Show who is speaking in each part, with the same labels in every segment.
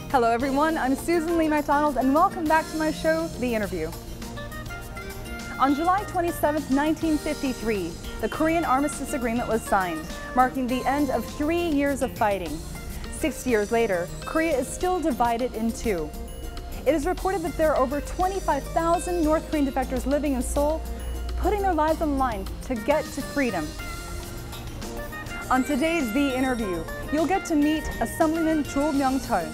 Speaker 1: Hello everyone, I'm Susan Lee MacDonald and welcome back to my show, The Interview. On July 27, 1953, the Korean Armistice Agreement was signed, marking the end of 3 years of fighting. 6 years later, Korea is still divided in two. It is reported that there are over 25,000 North Korean defectors living in Seoul, putting their lives on the line to get to freedom. On today's The Interview, you'll get to meet Assemblyman Cho Myung-chul.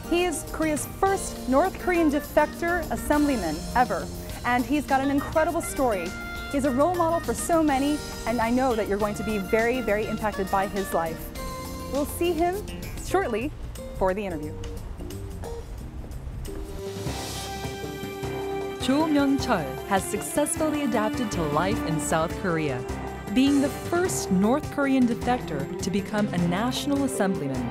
Speaker 1: He is Korea's first North Korean defector assemblyman ever, and he's got an incredible story. He's a role model for so many, and I know that you're going to be very, very impacted by his life. We'll see him shortly for The Interview.
Speaker 2: Cho Myung-chul has successfully adapted to life in South Korea, being the first North Korean defector to become a National Assemblyman.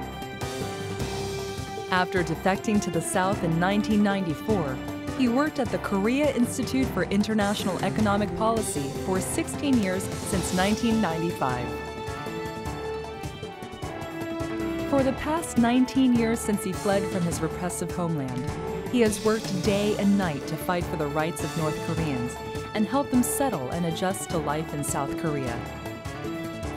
Speaker 2: After defecting to the South in 1994, he worked at the Korea Institute for International Economic Policy for 16 years since 1995. For the past 19 years since he fled from his repressive homeland, he has worked day and night to fight for the rights of North Koreans and help them settle and adjust to life in South Korea.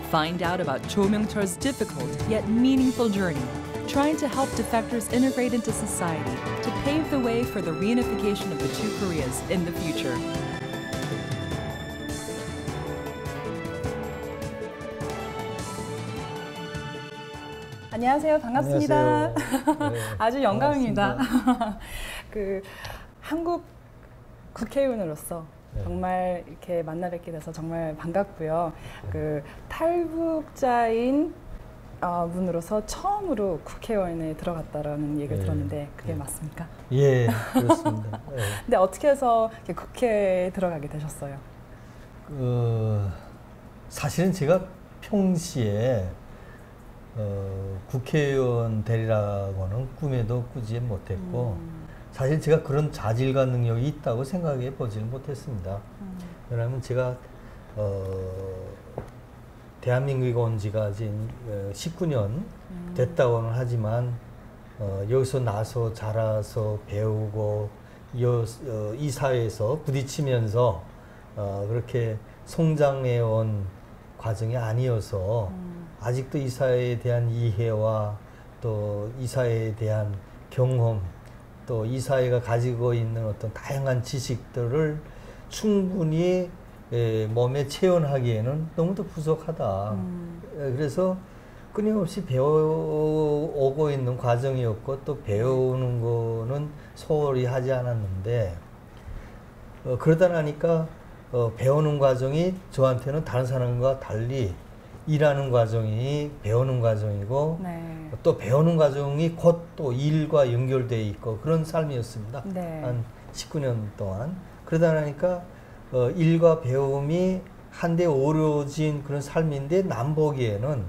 Speaker 2: Find out about Cho Myung-chul's difficult yet meaningful journey, trying to help defectors integrate into society to pave the way for the reunification of the two Koreas in the future.
Speaker 1: 안녕하세요. 반갑습니다.
Speaker 3: 안녕하세요. 네,
Speaker 1: 아주 영광입니다.
Speaker 3: 반갑습니다.
Speaker 1: 한국 국회의원으로서 정말 이렇게 만나 뵙게 돼서 정말 반갑고요. 탈북자인 분으로서 처음으로 국회의원에 들어갔다라는 얘기를 들었는데 그게 맞습니까?
Speaker 3: 예, 그렇습니다.
Speaker 1: 근데 어떻게 해서 국회에 들어가게 되셨어요?
Speaker 3: 사실은 제가 평시에 국회의원 되리라고는 꿈에도 꾸지 못했고 사실 제가 그런 자질과 능력이 있다고 생각해 보지는 못했습니다. 왜냐하면 제가 대한민국에 온 지가 지금 19년 됐다고는 하지만 여기서 나서 자라서 배우고 이 사회에서 부딪히면서 그렇게 성장해 온 과정이 아니어서 아직도 이 사회에 대한 이해와 또 이 사회에 대한 경험 또 이 사회가 가지고 있는 어떤 다양한 지식들을 충분히 몸에 체현하기에는 너무도 부족하다. 그래서 끊임없이 배워오고 있는 과정이었고 또 배우는 거는 소홀히 하지 않았는데 그러다 나니까 배우는 과정이 저한테는 다른 사람과 달리 일하는 과정이 배우는 과정이고
Speaker 1: 네.
Speaker 3: 또 배우는 과정이 곧 또 일과 연결되어 있고 그런 삶이었습니다.
Speaker 1: 네.
Speaker 3: 한 19년 동안. 그러다 나니까 일과 배움이 한데 어우러진 그런 삶인데 남 보기에는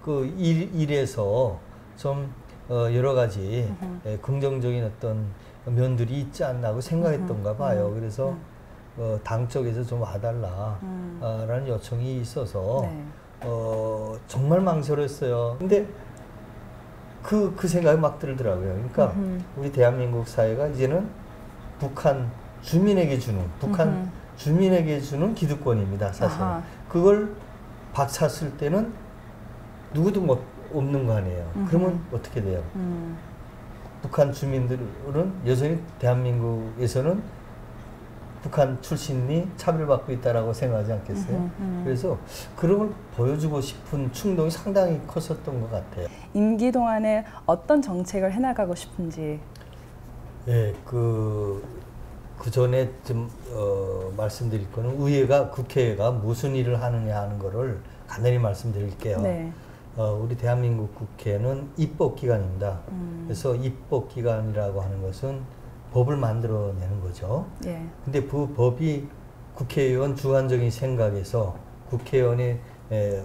Speaker 3: 그 일에서 좀 여러 가지 긍정적인 어떤 면들이 있지 않나고 생각했던가 봐요. 그래서 당 쪽에서 좀 와달라 라는 요청이 있어서
Speaker 1: 네.
Speaker 3: 정말 망설였어요. 근데 그 생각이 막 들더라고요. 그러니까 우리 대한민국 사회가 이제는 북한 주민에게 주는 기득권입니다. 사실. 그걸 박찼을 때는 누구도 없는 거 아니에요. 그러면 어떻게 돼요? 북한 주민들은 여전히 대한민국에서는 북한 출신이 차별받고 있다라고 생각하지 않겠어요? 그래서 그런 걸 보여주고 싶은 충동이 상당히 컸었던 것 같아요.
Speaker 1: 임기 동안에 어떤 정책을 해나가고 싶은지.
Speaker 3: 예, 그 전에 좀 말씀드릴 거는 국회가 무슨 일을 하느냐 하는 거를 간단히 말씀드릴게요.
Speaker 1: 네.
Speaker 3: 우리 대한민국 국회는 입법기관입니다. 그래서 입법기관이라고 하는 것은 법을 만들어내는 거죠.
Speaker 1: 예.
Speaker 3: 근데 그 법이 국회의원 주관적인 생각에서 국회의원의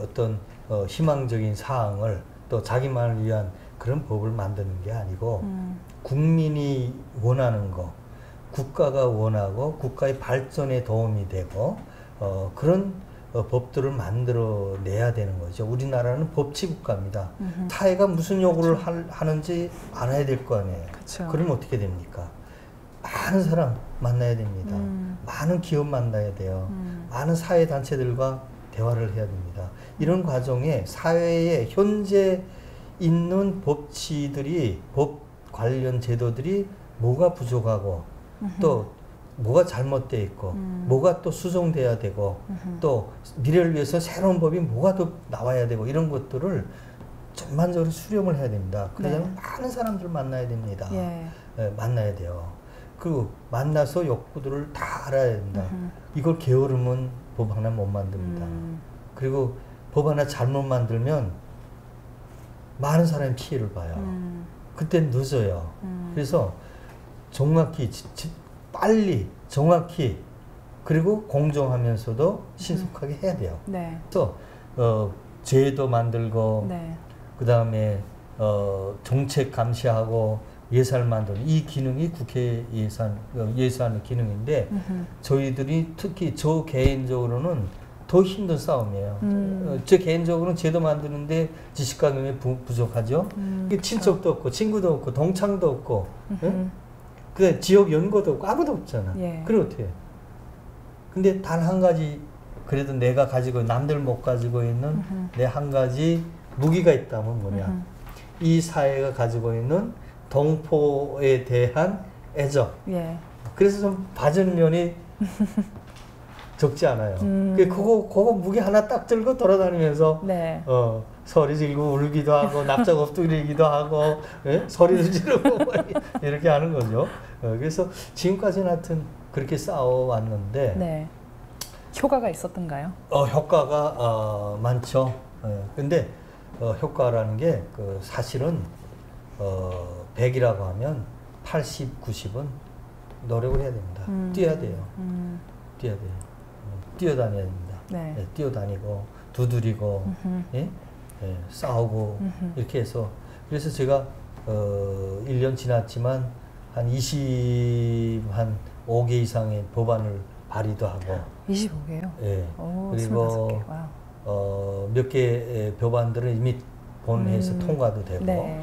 Speaker 3: 어떤 희망적인 사항을 또 자기만을 위한 그런 법을 만드는 게 아니고 국민이 원하는 거, 국가가 원하고 국가의 발전에 도움이 되고 그런 법들을 만들어내야 되는 거죠. 우리나라는 법치국가입니다. 사회가 무슨 요구를 하는지 알아야 될 거 아니에요.
Speaker 1: 그쵸.
Speaker 3: 그러면 어떻게 됩니까? 많은 사람 만나야 됩니다. 많은 기업 만나야 돼요. 많은 사회단체들과 대화를 해야 됩니다. 이런 과정에 사회에 현재 있는 법치들이, 법 관련 제도들이 뭐가 부족하고 또 뭐가 잘못되어 있고 뭐가 또 수정돼야 되고 또 미래를 위해서 새로운 법이 뭐가 더 나와야 되고 이런 것들을 전반적으로 수렴을 해야 됩니다. 그러려면 많은 사람들 만나야 됩니다. 예, 만나야 돼요. 그리고 만나서 욕구들을 다 알아야 된다. 이걸 게으르면 법 하나 못 만듭니다. 그리고 법 하나 잘못 만들면 많은 사람이 피해를 봐요. 그땐 늦어요. 그래서 정확히 빨리 정확히 그리고 공정하면서도 신속하게 해야 돼요.
Speaker 1: 네.
Speaker 3: 그래서 제도 만들고 그 다음에 정책 감시하고 예산을 만드는 이 기능이 국회 예산의 기능인데 저희들이 특히 저 개인적으로는 더 힘든 싸움이에요. 저 개인적으로는 제도 만드는데 지식과 능력이 부족하죠. 친척도 없고 친구도 없고 동창도 없고 그 지역 연구도 없고 아무도 없잖아. 그래 어떻게 해? 근데 단 한 가지 그래도 내가 가지고 남들 못 가지고 있는 내 한 가지 무기가 있다면 뭐냐? 이 사회가 가지고 있는 동포에 대한 애정. 그래서 좀 봐주는 면이 적지 않아요. 그거 무기 하나 딱 들고 돌아다니면서 소리 지르고 울기도 하고 납작 엎드리기도 하고 소리도 지르고 이렇게 하는 거죠. 그래서 지금까지는 하여튼 그렇게 싸워왔는데
Speaker 1: 효과가 있었던가요?
Speaker 3: 효과가 많죠. 근데 효과라는 게 사실은 100이라고 하면 80, 90은 노력을 해야 됩니다. 뛰어야 돼요. 뛰어야 돼요. 뛰어다녀야 됩니다. 뛰어다니고 두드리고 싸우고 이렇게 해서 그래서 제가 1년 지났지만 한 25개 이상의 법안을 발의도 하고
Speaker 1: 25개요?
Speaker 3: 그리고 몇 개의 법안들은 이미 본회의에서 통과도 되고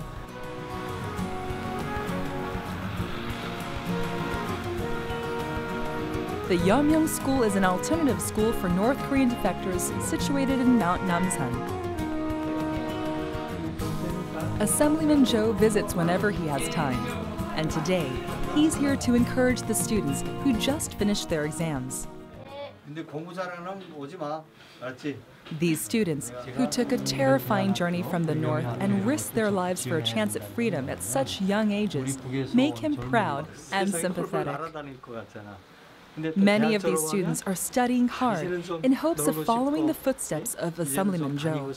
Speaker 2: The Yeomyung School is an alternative school for North Korean defectors situated in Mount Namsan. Assemblyman Jo visits whenever he has time, and today he's here to encourage the students who just finished their exams.
Speaker 3: 근데 공부 잘하는 오지 마. 알았지?
Speaker 2: These students, who took a terrifying journey from the north and risked their lives for a chance at freedom at such young ages, make him proud and sympathetic. Many of these students are studying hard in hopes of following the footsteps of Assemblyman Jo.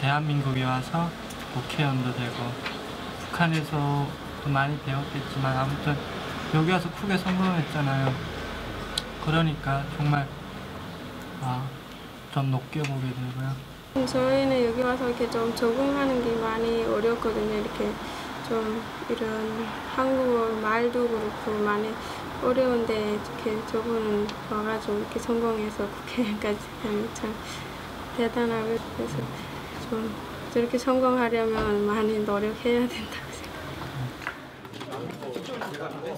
Speaker 4: 대한민국에 와서 국회의원도 되고 북한에서도 많이 배웠겠지만 아무튼 여기 와서 크게 성공했잖아요. 그러니까 정말 좀 높게 보게 되고요.
Speaker 5: 저희는 여기 와서 이렇게 좀 적응하는 게 많이 어렵거든요. 이렇게 좀 이런 한국어 말도 그렇고 많이 어려운데 이렇게 저분은 와가지고 이렇게 성공해서 국회의원까지 하면 참 대단하고 그래서 좀 저렇게 성공하려면 많이 노력해야 된다고 생각합니다.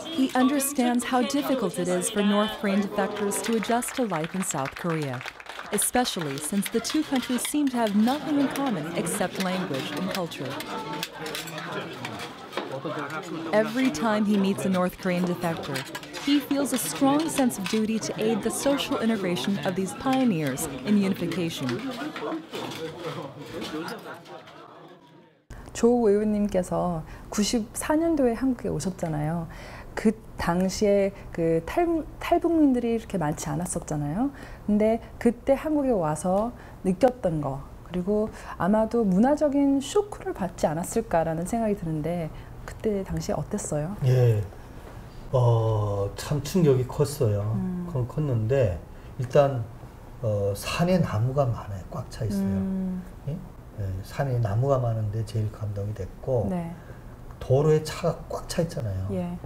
Speaker 2: He understands how difficult it is for North Korean defectors to adjust to life in South Korea, especially since the two countries seem to have nothing in common except language and culture. Every time he meets a North Korean defector, he feels a strong sense of duty to aid the social integration of these pioneers in unification.
Speaker 1: 조 의원님께서 94년도에 한국에 오셨잖아요. 그 당시에 그 탈북민들이 이렇게 많지 않았었잖아요. 근데 그때 한국에 와서 느꼈던 거, 그리고 아마도 문화적인 쇼크를 받지 않았을까라는 생각이 드는데 그때 당시에 어땠어요?
Speaker 3: 예, 참 충격이 컸어요. 컸는데 일단 산에 나무가 많아요. 꽉 차 있어요. 예? 예, 산에 나무가 많은데 제일 감동이 됐고 도로에 차가 꽉 차 있잖아요. 예?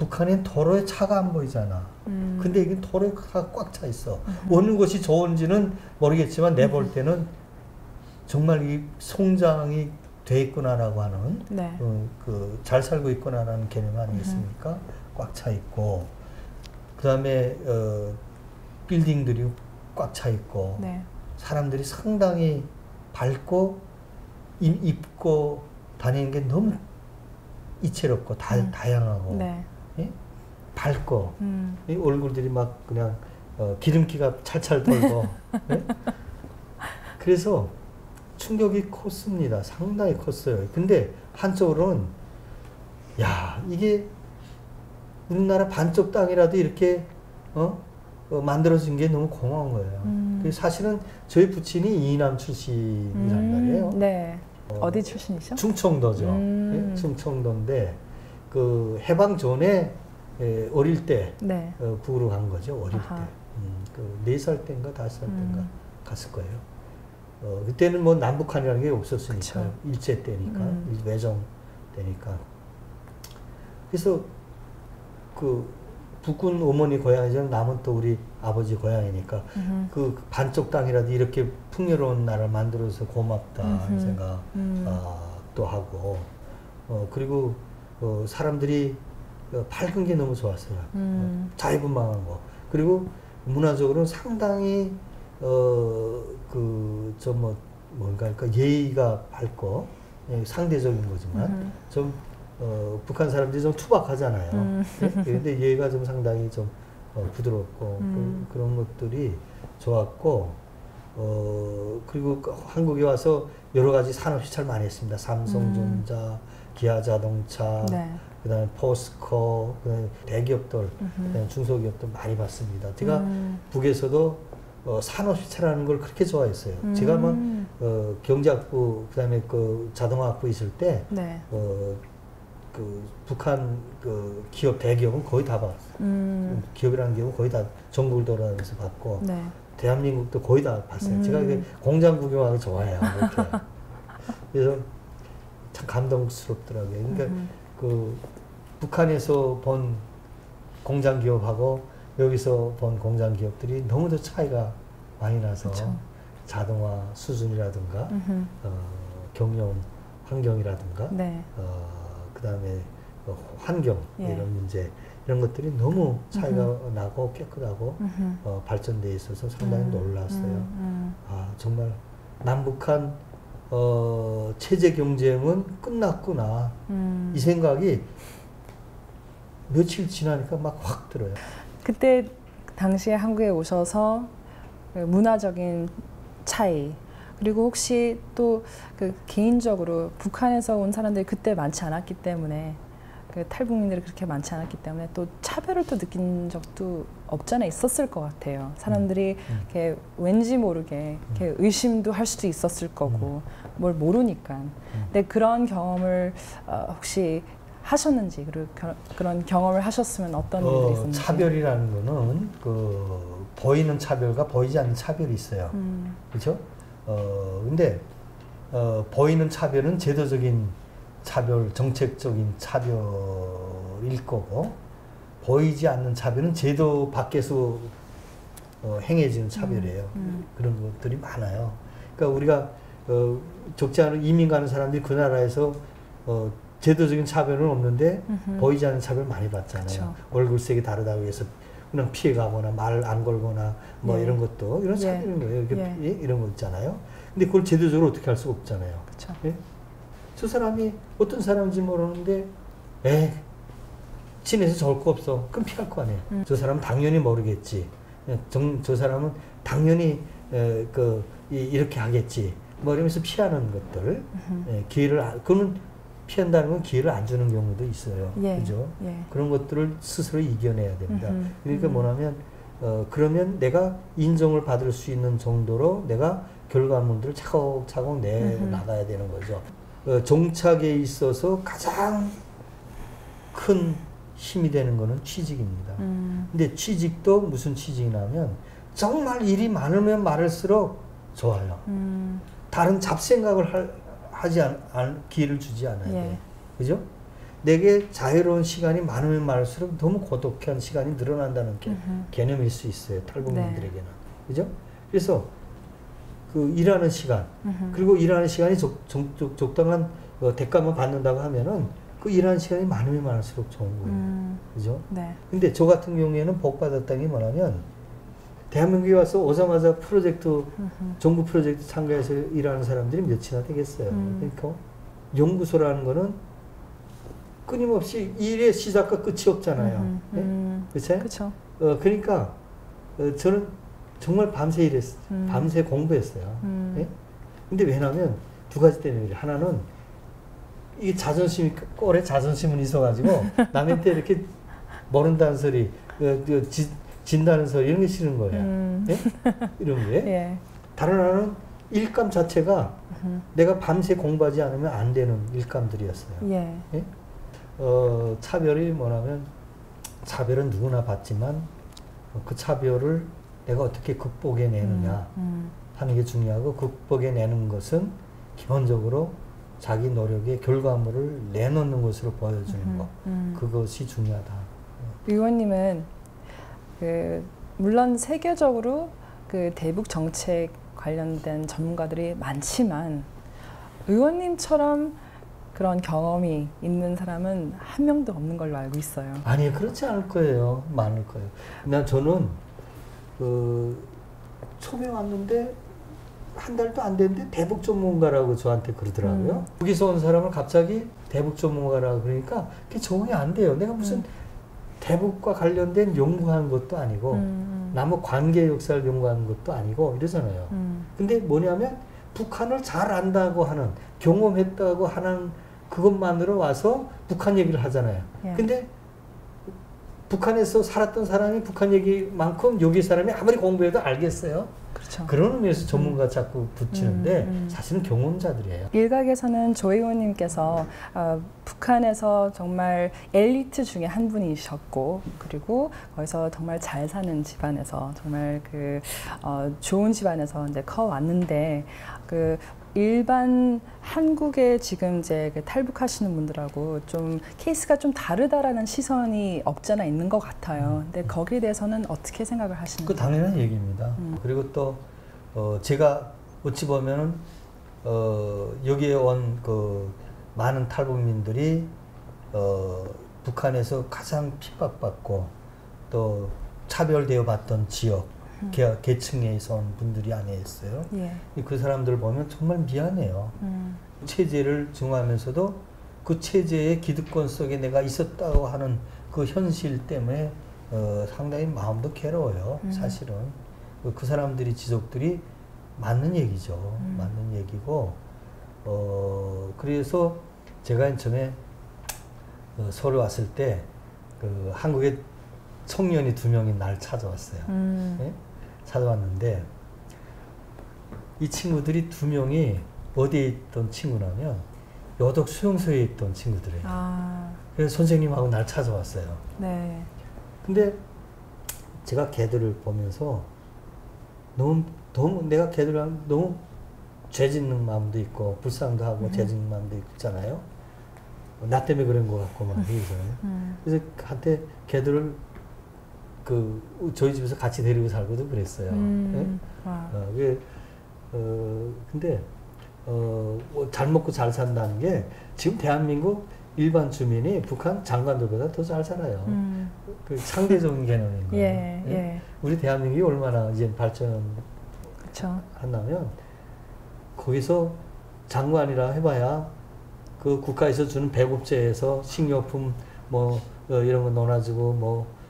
Speaker 3: 북한엔 도로에 차가 안 보이잖아. 근데 이게 도로에 꽉 차 있어. 어느 것이 좋은지는 모르겠지만 내 볼 때는 정말 이 성장이 돼 있구나라고 하는
Speaker 1: 네.
Speaker 3: 그 잘 살고 있구나라는 개념 아니겠습니까? 꽉 차 있고 그 다음에 빌딩들이 꽉 차 있고
Speaker 1: 네.
Speaker 3: 사람들이 상당히 밝고 입고 다니는 게 너무 이채롭고 다양하고
Speaker 1: 네.
Speaker 3: 예? 밝고 이 얼굴들이 막 그냥 기름기가 찰찰 돌고 예? 그래서 충격이 컸습니다. 상당히 컸어요. 근데 한쪽으로는 야 이게 우리나라 반쪽 땅이라도 이렇게 만들어진 게 너무 고마운 거예요. 사실은 저희 부친이 이남 출신이란 말이에요.
Speaker 1: 네. 어디 출신이죠?
Speaker 3: 충청도죠. 예? 충청도인데 그 해방 전에 어릴 때
Speaker 1: 네.
Speaker 3: 북으로 간 거죠. 어릴
Speaker 1: 아하.
Speaker 3: 때. 그 4살 때인가 5살 때인가 갔을 거예요. 그때는 뭐 남북한이라는 게 없었으니까
Speaker 1: 그쵸.
Speaker 3: 일제 때니까 외정 때니까. 그래서 그 북군 어머니 고향이지만 남은 또 우리 아버지 고향이니까 그 반쪽 땅이라도 이렇게 풍요로운 나라를 만들어서 고맙다 하는 생각도 하고 그리고 사람들이 밝은 게 너무 좋았어요. 자유분방한 거. 그리고 문화적으로 상당히 뭔가 예의가 밝고 상대적인 거지만 좀 북한 사람들이 좀 투박하잖아요. 그런데 예의가 좀 상당히 좀 부드럽고 그런 것들이 좋았고 그리고 한국에 와서 여러 가지 산업 시찰 많이 했습니다. 삼성전자, 기아자동차,
Speaker 1: 네.
Speaker 3: 그다음에 포스코, 그다음에 대기업들, 그다음에 중소기업들 많이 봤습니다. 제가 북에서도 산업 시찰하는 걸 그렇게 좋아했어요. 제가 막 경제학부 그다음에 그 자동화학부 있을 때
Speaker 1: 네.
Speaker 3: 그 북한 그 기업 대기업은 거의 다 봤어요. 기업이라는 기업은 거의 다 전국을 돌아다니면서 봤고
Speaker 1: 네.
Speaker 3: 대한민국도 거의 다 봤어요. 제가 이게 공장 구경하기 좋아해요. 이렇게. 그래서 참 감동스럽더라고요. 그러니까 그 북한에서 본 공장 기업하고 여기서 본 공장 기업들이 너무도 차이가 많이 나서
Speaker 1: 그쵸.
Speaker 3: 자동화 수준이라든가 경영 환경이라든가
Speaker 1: 네.
Speaker 3: 그다음에 환경
Speaker 1: 예.
Speaker 3: 이런 문제 이런 것들이 너무 차이가 나고 깨끗하고 발전돼 있어서 상당히 놀랐어요. 아 정말 남북한 체제 경쟁은 끝났구나 이 생각이 며칠 지나니까 막 확 들어요.
Speaker 1: 그때 당시에 한국에 오셔서 그 문화적인 차이 그리고 혹시 또 그 개인적으로 북한에서 온 사람들이 그때 많지 않았기 때문에 그 탈북민들이 그렇게 많지 않았기 때문에 또 차별을 또 느낀 적도 없잖아 있었을 것 같아요. 사람들이 이렇게 왠지 모르게 이렇게 의심도 할 수도 있었을 거고 뭘 모르니까. 근데 그런 경험을 혹시 하셨는지 그리고 그런 경험을 하셨으면 어떤 일들이 있었는지.
Speaker 3: 차별이라는 거는 그 보이는 차별과 보이지 않는 차별이 있어요. 그렇죠? 근데 보이는 차별은 제도적인 차별, 정책적인 차별일 거고 보이지 않는 차별은 제도 밖에서 행해지는 차별이에요. 그런 것들이 많아요. 그러니까 우리가 적지 않은 이민 가는 사람들이 그 나라에서 제도적인 차별은 없는데 보이지 않는 차별 많이 받잖아요.
Speaker 1: 그쵸.
Speaker 3: 얼굴색이 다르다고 해서 그냥 피해가거나 말 안 걸거나 뭐
Speaker 1: 예.
Speaker 3: 이런 것도 이런
Speaker 1: 예.
Speaker 3: 차별인 거예요. 이렇게
Speaker 1: 예.
Speaker 3: 이런 거 있잖아요. 근데 그걸 제도적으로 어떻게 할 수가 없잖아요.
Speaker 1: 그쵸.
Speaker 3: 예? 저 사람이 어떤 사람인지 모르는데 친해서 좋을 거 없어. 그럼 피할 거 아니에요. 저 사람은 당연히 모르겠지. 저 사람은 당연히 이렇게 하겠지. 뭐 이러면서 피하는 것들 그러면 피한다는 건 기회를 안 주는 경우도 있어요.
Speaker 1: 예.
Speaker 3: 그죠?
Speaker 1: 예.
Speaker 3: 그런 것들을 스스로 이겨내야 됩니다. 그러니까 뭐냐면 그러면 내가 인정을 받을 수 있는 정도로 내가 결과물들을 차곡차곡 내나가야 되는 거죠. 정착에 있어서 가장 큰 힘이 되는 거는 취직입니다. 근데 취직도 무슨 취직이냐면 정말 일이 많으면 많을수록 좋아요. 다른 잡생각을 하지 기회를 주지 않아야 돼요.
Speaker 1: 예.
Speaker 3: 그죠? 내게 자유로운 시간이 많으면 많을수록 너무 고독한 시간이 늘어난다는 개념일 수 있어요. 탈북민들에게는.
Speaker 1: 네.
Speaker 3: 그죠? 그래서 그 일하는 시간, 그리고 일하는 시간이 적당한 대가만 받는다고 하면은 그 일하는 시간이 많으면 많을수록 좋은 거예요. 그죠?
Speaker 1: 네.
Speaker 3: 근데 저 같은 경우에는 복 받았다는 게 뭐냐면 대한민국에 와서 오자마자 프로젝트, 정부 프로젝트 참가해서 일하는 사람들이 몇이나 되겠어요. 그러니까 연구소라는 거는 끊임없이 일의 시작과 끝이 없잖아요. 그렇죠?
Speaker 1: 그렇죠.
Speaker 3: 그러니까 저는 정말 밤새 일했어요. 밤새 공부했어요. 예? 근데 왜냐면 두 가지 때문에 그래요. 하나는 이게 자존심이 꼴에 자존심은 있어가지고 남한테 이렇게 모른다는 소리, 진다는 소리 이런 게 싫은 거예요. 예? 이런 게.
Speaker 1: 예.
Speaker 3: 다른 하나는 일감 자체가 내가 밤새 공부하지 않으면 안 되는 일감들이었어요.
Speaker 1: 예.
Speaker 3: 예? 차별이 뭐냐면 차별은 누구나 받지만 그 차별을 내가 어떻게 극복해내느냐 하는 게 중요하고 극복해내는 것은 기본적으로 자기 노력의 결과물을 내놓는 것으로 보여주는 것. 그것이 중요하다.
Speaker 1: 의원님은 물론 세계적으로 그 대북 정책 관련된 전문가들이 많지만 의원님처럼 그런 경험이 있는 사람은 한 명도 없는 걸로 알고 있어요.
Speaker 3: 아니 그렇지 않을 거예요. 많을 거예요. 저는 처음에 왔는데 한 달도 안 됐는데 대북 전문가라고 저한테 그러더라고요. 거기서 온 사람을 갑자기 대북 전문가라고 그러니까 그게 적응이 안 돼요. 내가 무슨 대북과 관련된 연구한 것도 아니고 남북 관계 역사를 연구한 것도 아니고 이러잖아요. 근데 뭐냐면 북한을 잘 안다고 하는 경험했다고 하는 그것만으로 와서 북한 얘기를 하잖아요.
Speaker 1: 예.
Speaker 3: 근데 북한에서 살았던 사람이 북한 얘기만큼 여기 사람이 아무리 공부해도 알겠어요.
Speaker 1: 그렇죠.
Speaker 3: 그런 의미에서 전문가 자꾸 붙이는데 사실은 경험자들이에요.
Speaker 1: 일각에서는 조 의원님께서 북한에서 정말 엘리트 중에 한 분이셨고 그리고 거기서 정말 잘 사는 집안에서 정말 좋은 집안에서 이제 커왔는데 일반 한국에 지금 이제 탈북하시는 분들하고 좀 케이스가 좀 다르다라는 시선이 없잖아 있는 것 같아요. 근데 거기에 대해서는 어떻게 생각을 하시는지?
Speaker 3: 그 당연한 얘기입니다. 그리고 또 제가 어찌 보면은 여기에 온 많은 탈북민들이 북한에서 가장 핍박받고 또 차별되어 봤던 지역 계층에서 온 분들이 안에 있어요.
Speaker 1: 예.
Speaker 3: 그 사람들을 보면 정말 미안해요. 체제를 증오하면서도 그 체제의 기득권 속에 내가 있었다고 하는 그 현실 때문에 상당히 마음도 괴로워요. 사실은 그 사람들이 지속들이 맞는 얘기죠. 맞는 얘기고 그래서 제가 처음에 서울 왔을 때 한국에 청년이 2명이 날 찾아왔어요. 네? 찾아왔는데 이 친구들이 2명이 어디에 있던 친구냐면 여덕 수용소에 있던 친구들이에요. 그래서 선생님하고 날 찾아왔어요.
Speaker 1: 네.
Speaker 3: 근데 제가 걔들을 보면서 너무 내가 걔들을 너무 죄짓는 마음도 있고 불쌍도 하고 죄짓는 마음도 있잖아요. 나 때문에 그런 것 같고 막 그래서 한테 걔들을 저희 집에서 같이 데리고 살고도 그랬어요. 네? 근데 잘 먹고 잘 산다는 게 지금 대한민국 일반 주민이 북한 장관들보다 더 잘 살아요. 그 상대적인 개념인 거예요.
Speaker 1: 예, 예.
Speaker 3: 우리 대한민국이 얼마나 이제 발전한다면 거기서 장관이라 해봐야 그 국가에서 주는 배급제에서 식료품 이런 거 논아주고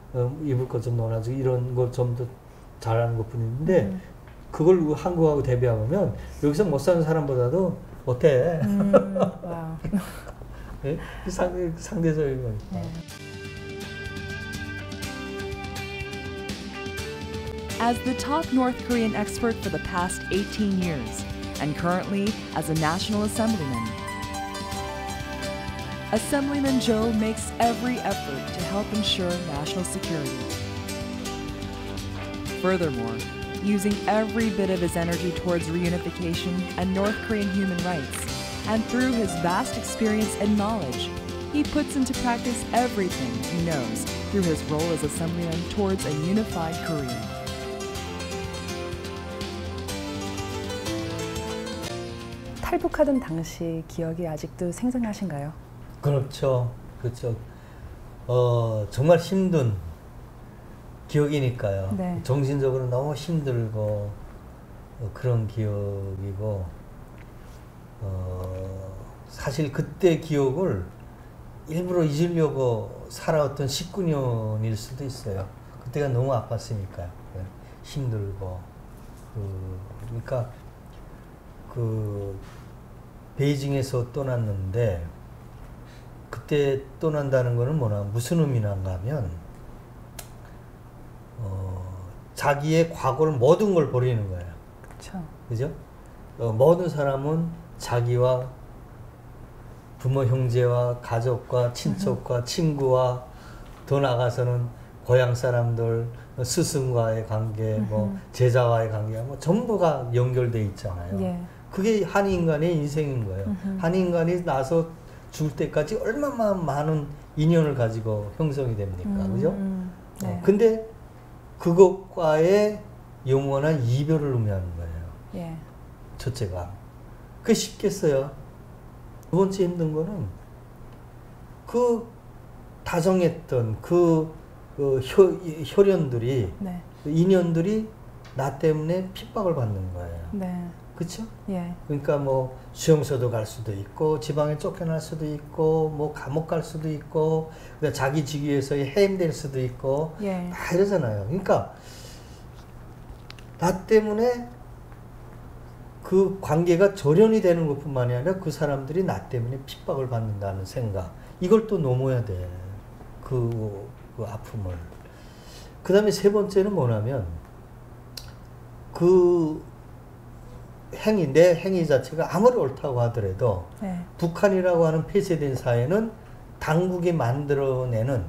Speaker 3: 입을 것 좀 논아주고 이런 걸 좀 더 잘하는 것 뿐인데 그걸 한국하고 대비하면 여기서 못 사는 사람보다도 못해. 네? 상대적인 거니까.
Speaker 2: As the top North Korean expert for the past 18 years, and currently as a National Assemblyman, Assemblyman Joe makes every effort to help ensure national security. Furthermore, using every bit of his energy towards reunification and North Korean human rights, and through his vast experience and knowledge, he puts into practice everything he knows through his role as assemblyman towards a unified Korea.
Speaker 1: 탈북하던 당시 기억이 아직도 생생하신가요?
Speaker 3: 그렇죠. 그렇죠. 정말 힘든 기억이니까요.
Speaker 1: 네.
Speaker 3: 정신적으로 너무 힘들고 그런 기억이고 사실 그때 기억을 일부러 잊으려고 살아왔던 19년일 수도 있어요. 그때가 너무 아팠으니까요. 힘들고 그러니까 베이징에서 떠났는데 그때 떠난다는 거는 무슨 의미인가 하면 자기의 과거를 모든 걸 버리는 거예요.
Speaker 1: 그렇죠.
Speaker 3: 그죠? 모든 사람은 자기와 부모, 형제와 가족과 친척과 친구와 더 나아가서는 고향 사람들, 스승과의 관계, 뭐 제자와의 관계, 뭐 전부가 연결돼 있잖아요.
Speaker 1: 예.
Speaker 3: 그게 한 인간의 인생인 거예요. 한 인간이 나서 죽을 때까지 얼마나 많은 인연을 가지고 형성이 됩니까? 그죠?
Speaker 1: 네.
Speaker 3: 근데 그것과의 영원한 이별을 의미하는 거예요.
Speaker 1: 예.
Speaker 3: 첫째가. 그게 쉽겠어요. 두 번째 힘든 거는 그 다정했던 혈연들이,
Speaker 1: 네.
Speaker 3: 인연들이 나 때문에 핍박을 받는 거예요.
Speaker 1: 네.
Speaker 3: 그쵸?
Speaker 1: 예.
Speaker 3: 그러니까 뭐 수용소도 갈 수도 있고 지방에 쫓겨날 수도 있고 뭐 감옥 갈 수도 있고 자기 직위에서 해임될 수도 있고
Speaker 1: 예.
Speaker 3: 다 이러잖아요. 그러니까 나 때문에 그 관계가 절연이 되는 것뿐만이 아니라 그 사람들이 나 때문에 핍박을 받는다는 생각, 이걸 또 넘어야 돼. 그 아픔을. 그 다음에 세 번째는 뭐냐면 내 행위 자체가 아무리 옳다고 하더라도
Speaker 1: 네.
Speaker 3: 북한이라고 하는 폐쇄된 사회는 당국이 만들어내는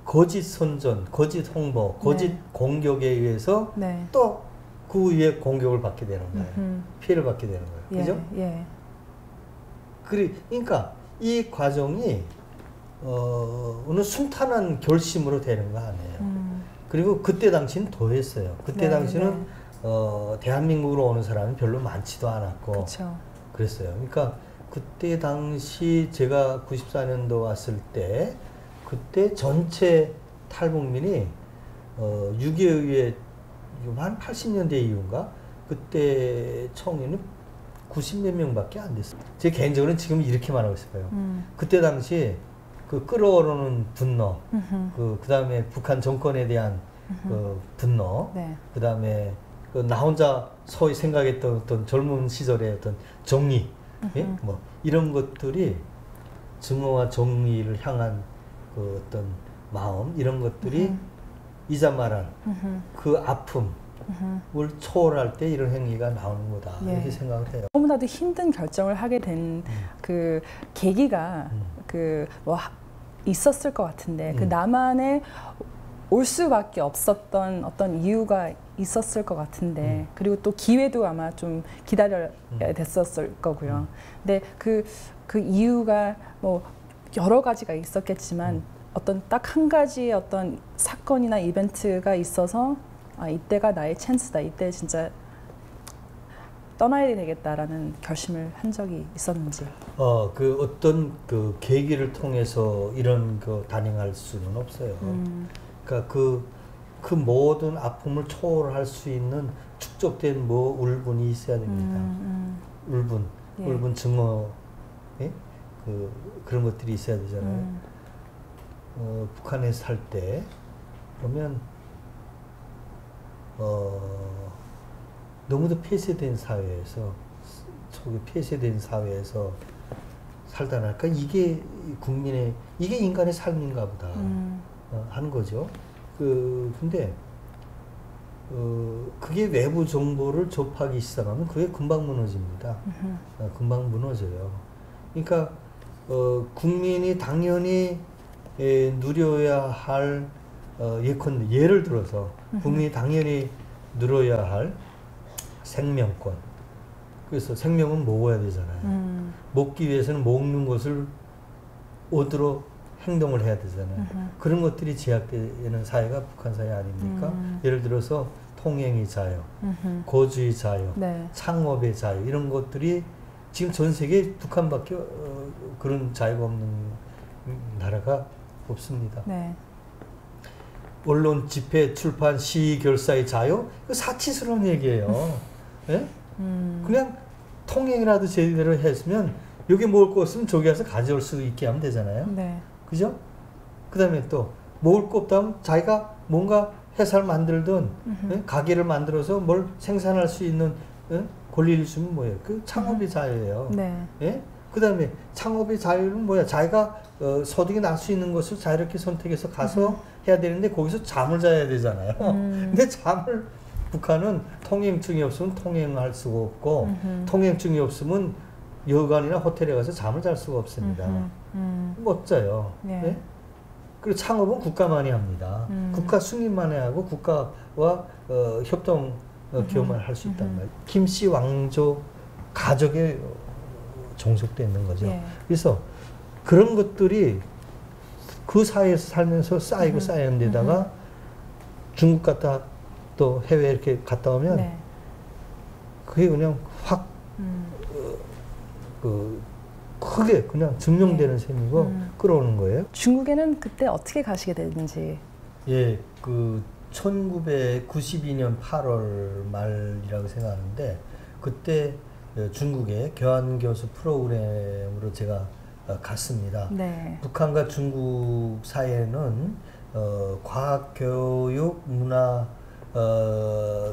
Speaker 3: 거짓 선전, 거짓 홍보, 거짓
Speaker 1: 네.
Speaker 3: 공격에 의해서
Speaker 1: 네.
Speaker 3: 또 그 위에 공격을 받게 되는 거예요. 피해를 받게 되는 거예요.
Speaker 1: 예.
Speaker 3: 그죠?
Speaker 1: 예.
Speaker 3: 그러니까 이 과정이 어느 순탄한 결심으로 되는 거 아니에요. 그리고 그때 당시는 더 했어요. 그때
Speaker 1: 네,
Speaker 3: 당시는 대한민국으로 오는 사람이 별로 많지도 않았고
Speaker 1: 그렇죠.
Speaker 3: 그랬어요. 그러니까 그때 당시 제가 94년도 왔을 때 그때 전체 탈북민이 6.25 이후에 한 80년대 이후인가 그때 총리는 90몇 명밖에 안 됐어요. 제 개인적으로는 지금 이렇게 말하고 있어요. 그때 당시 그 끓어오르는 분노, 그 다음에 북한 정권에 대한 그 분노,
Speaker 1: 네.
Speaker 3: 그 다음에 나 혼자 소위 생각했던 어떤 젊은 시절의 어떤 정의, 예? 뭐 이런 것들이 증오와 정의를 향한 그 어떤 마음, 이런 것들이 이자 말한 그 아픔을 초월할 때 이런 행위가 나오는 거다.
Speaker 1: 예.
Speaker 3: 이렇게 생각을 해요.
Speaker 1: 너무나도 힘든 결정을 하게 된 그 계기가 뭐 있었을 것 같은데 그 나만의 올 수밖에 없었던 어떤 이유가 있었을 것 같은데 그리고 또 기회도 아마 좀 기다려야 됐었을 거고요. 근데 그 이유가 뭐 여러 가지가 있었겠지만 어떤 딱 한 가지의 어떤 사건이나 이벤트가 있어서 이때가 나의 찬스다. 이때 진짜 떠나야 되겠다라는 결심을 한 적이 있었는지.
Speaker 3: 그 어떤 그 계기를 통해서 이런 거 단행할 수는 없어요. 그러니까 그 모든 아픔을 초월할 수 있는 축적된 뭐 울분이 있어야 됩니다. 울분,
Speaker 1: 예.
Speaker 3: 울분 증오, 예? 그런 것들이 있어야 되잖아요. 북한에 살 때 보면 너무도 폐쇄된 사회에서 폐쇄된 사회에서 살다 나니까 이게 이게 인간의 삶인가 보다 하는 거죠. 근데 그게 외부 정보를 접하기 시작하면 그게 금방 무너집니다. 금방 무너져요. 그러니까 국민이 당연히 누려야 할 예컨대 예를 들어서 국민이 당연히 누려야 할 생명권, 그래서 생명은 먹어야 되잖아요. 먹기 위해서는 먹는 것을 얻으러 행동을 해야 되잖아요. 그런 것들이 제약되는 사회가 북한 사회 아닙니까? 예를 들어서 통행의 자유, 거주의 자유,
Speaker 1: 네.
Speaker 3: 창업의 자유 이런 것들이 지금 전 세계 북한밖에 그런 자유가 없는 나라가 없습니다.
Speaker 1: 네.
Speaker 3: 언론, 집회, 출판, 시위, 결사의 자유? 그 사치스러운 얘기예요. 예? 그냥 통행이라도 제대로 했으면 여기 먹을 거 없으면 저기 가서 가져올 수 있게 하면 되잖아요.
Speaker 1: 네.
Speaker 3: 그죠? 그 다음에 또 먹을 거 없다면 자기가 뭔가 회사를 만들든 예? 가게를 만들어서 뭘 생산할 수 있는 예? 권리를 주면 뭐예요? 그 창업의 자유예요.
Speaker 1: 네.
Speaker 3: 예? 그 다음에 창업의 자유는 뭐야? 자기가 소득이 날 수 있는 것을 자유롭게 선택해서 가서 해야 되는데 거기서 잠을 자야 되잖아요. 근데 잠을 북한은 통행증이 없으면 통행할 수가 없고 통행증이 없으면 여관이나 호텔에 가서 잠을 잘 수가 없습니다. 못 자요.
Speaker 1: 네.
Speaker 3: 예? 그리고 창업은 국가만이 합니다. 국가 승인만이 하고 국가와 협동 기업만 할 수 있단 말이에요. 김씨 왕조 가족에 종속되어 있는 거죠.
Speaker 1: 예.
Speaker 3: 그래서 그런 것들이 그 사회에서 살면서 쌓이고 쌓이는 데다가 중국 갔다 또 해외 이렇게 갔다 오면
Speaker 1: 네.
Speaker 3: 그게 그냥 확 크게 그냥 증명되는 셈이고 끌어오는 거예요.
Speaker 1: 중국에는 그때 어떻게 가시게 됐는지.
Speaker 3: 예, 그 1992년 8월 말이라고 생각하는데 그때 중국의 교환교수 프로그램으로 제가 갔습니다.
Speaker 1: 네.
Speaker 3: 북한과 중국 사이에는 과학교육, 문화,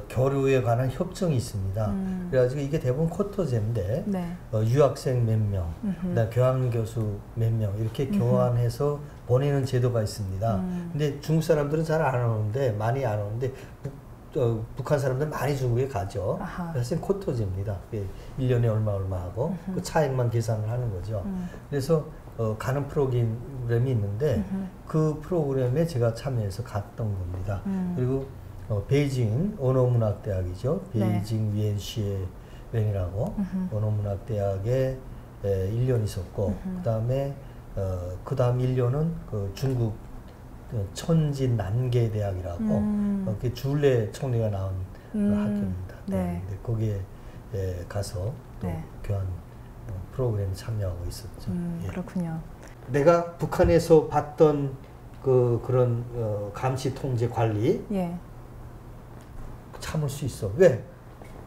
Speaker 3: 교류에 관한 협정이 있습니다. 그래가지고 이게 대부분 쿼터제인데
Speaker 1: 네.
Speaker 3: 유학생 몇 명, 그다음 교환교수 몇 명 이렇게 교환해서 보내는 제도가 있습니다. 근데 중국 사람들은 잘 안 오는데 많이 안 오는데 북한 사람들 많이 중국에 가죠.
Speaker 1: 아하.
Speaker 3: 그래서 쿼터제입니다. 1년에 얼마 하고 그 차액만 계산을 하는 거죠. 그래서 가는 프로그램이 있는데 그 프로그램에 제가 참여해서 갔던 겁니다. 그리고 베이징 언어문학대학이죠. 베이징 위엔시에웬이라고 언어문학대학에 1년 있었고 그다음에 그 다음 1년은 그 중국 천진 난계대학이라고 그 줄레 총리가 나온 학교입니다.
Speaker 1: 네.
Speaker 3: 근데 거기에 가서 또
Speaker 1: 네.
Speaker 3: 교환 프로그램에 참여하고 있었죠. 예.
Speaker 1: 그렇군요.
Speaker 3: 내가 북한에서 봤던 그런 감시 통제 관리
Speaker 1: 예.
Speaker 3: 참을 수 있어. 왜?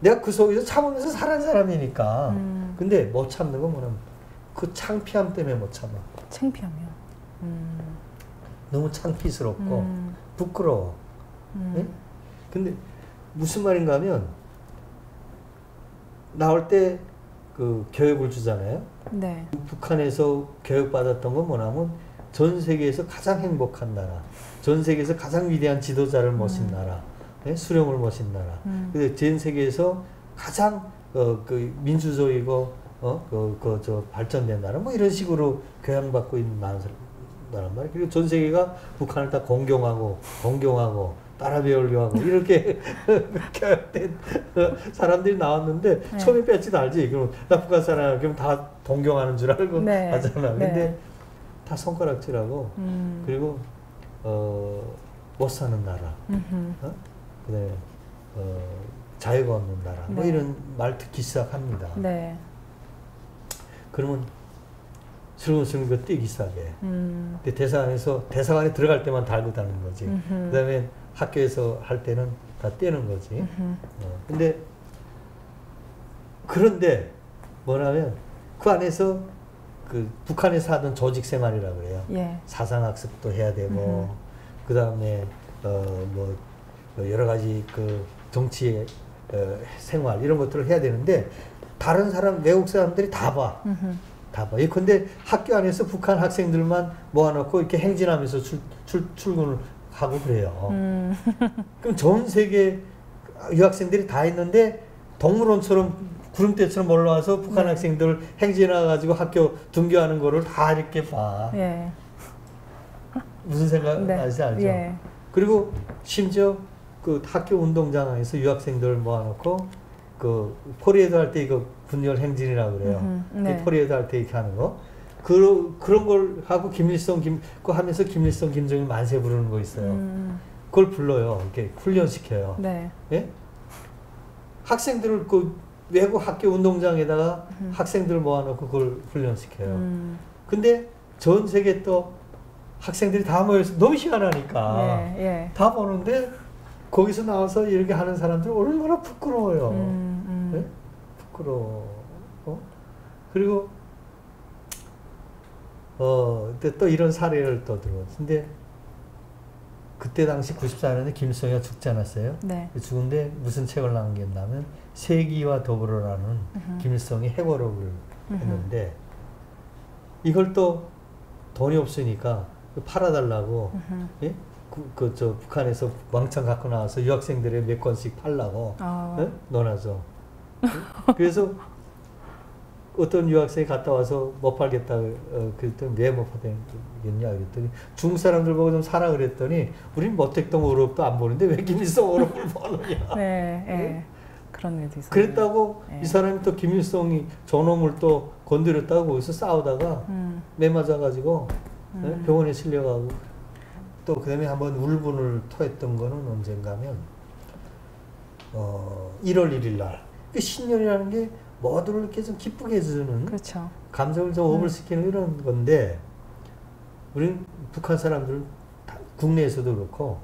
Speaker 3: 내가 그 속에서 참으면서 살아온 사람이니까. 근데 못 참는 건 뭐냐면 그 창피함 때문에 못 참아.
Speaker 1: 창피하며.
Speaker 3: 너무 창피스럽고 부끄러워. 네? 근데 무슨 말인가 하면 나올 때 그 교육을 주잖아요.
Speaker 1: 네.
Speaker 3: 북한에서 교육받았던 건 뭐냐면 전 세계에서 가장 행복한 나라, 전 세계에서 가장 위대한 지도자를 모신 나라, 네? 수령을 모신 나라. 근데 전 세계에서 가장 그 민주적이고 발전된 나라, 뭐 이런 식으로 교양받고 있는 나라란 말이에요. 그리고 전 세계가 북한을 다 공경하고 따라 배우려고 하고 이렇게 교육된 사람들이 나왔는데
Speaker 1: 네.
Speaker 3: 처음에 뺏지도 알지. 그럼 나 북한 사람 그럼 다 동경하는 줄 알고
Speaker 1: 네.
Speaker 3: 하잖아. 근데
Speaker 1: 네.
Speaker 3: 다 손가락질하고 그리고 못 사는 나라, 그다음에 자유가 없는 나라, 뭐
Speaker 1: 네.
Speaker 3: 이런 말 듣기 시작합니다.
Speaker 1: 네.
Speaker 3: 그러면 슬금슬금 뛰기 시작해. 근데 대사관에 들어갈 때만 달고 다니는 거지. 그다음에 학교에서 할 때는 다 떼는 거지. 근데 그런데 뭐냐면 그 안에서 그 북한에서 하던 조직 생활이라고 그래요.
Speaker 1: 예.
Speaker 3: 사상학습도 해야 되고 그다음에 뭐 여러 가지 그 정치 생활 이런 것들을 해야 되는데 다른 사람 외국 사람들이 다 봐. 다 봐. 예컨대 학교 안에서 북한 학생들만 모아놓고 이렇게 행진하면서 출근을 하고 그래요. 그럼 전 세계 유학생들이 다 있는데 동물원처럼 구름대처럼 올라와서 북한
Speaker 1: 네.
Speaker 3: 학생들 행진해가지고 학교 등교하는 거를 다 이렇게 봐.
Speaker 1: 예.
Speaker 3: 무슨 생각
Speaker 1: 네.
Speaker 3: 나지 알죠?
Speaker 1: 예.
Speaker 3: 그리고 심지어 그 학교 운동장에서 유학생들을 모아놓고 그 포레이드 할 때 이거 군열 행진이라고 그래요.
Speaker 1: 네.
Speaker 3: 포레이드 할 때 이렇게 하는 거. 그런 걸 하고 그거 하면서 김일성, 김정일 만세 부르는 거 있어요. 그걸 불러요. 이렇게 훈련시켜요.
Speaker 1: 네.
Speaker 3: 예? 학생들을 그 외국 학교 운동장에다가 학생들 모아놓고 그걸 훈련시켜요. 근데 전 세계 또 학생들이 다 모여서 너무 희한하니까
Speaker 1: 예, 예.
Speaker 3: 다 보는데 거기서 나와서 이렇게 하는 사람들 얼마나 부끄러워요. 네? 부끄러워. 그리고 또 이런 사례를 또 들어봤어요. 근데 그때 당시 94년에 김일성이가 죽지 않았어요.
Speaker 1: 네.
Speaker 3: 죽은데 무슨 책을 남겼냐면 세기와 더불어라는 김일성이 해고록을 했는데 이걸 또 돈이 없으니까 팔아달라고 예? 저 북한에서 왕창 갖고 나와서 유학생들의 몇 권씩 팔라고 예? 논하죠. 그래서 어떤 유학생이 갔다 와서 못 팔겠다 그랬더니 왜 못 팔겠냐 그랬더니 중국 사람들 보고 좀 사라 그랬더니 우린 모택동 오록도 안 보는데 왜 김일성 오록을 보느냐.
Speaker 1: 네, 네. 그런 일도 있어요.
Speaker 3: 그랬다고
Speaker 1: 네.
Speaker 3: 이 사람이 또 김일성이 저놈을 또 건드렸다고 거기서 싸우다가 매 맞아가지고 병원에 실려가고 또 그다음에 한번 울분을 토했던 거는 언젠가면 1월 1일 날 신년이라는 게 모두를 이렇게 좀 기쁘게 해주는
Speaker 1: 그렇죠.
Speaker 3: 감정을 좀 업을시키는 이런 건데 우리는 북한 사람들은 국내에서도 그렇고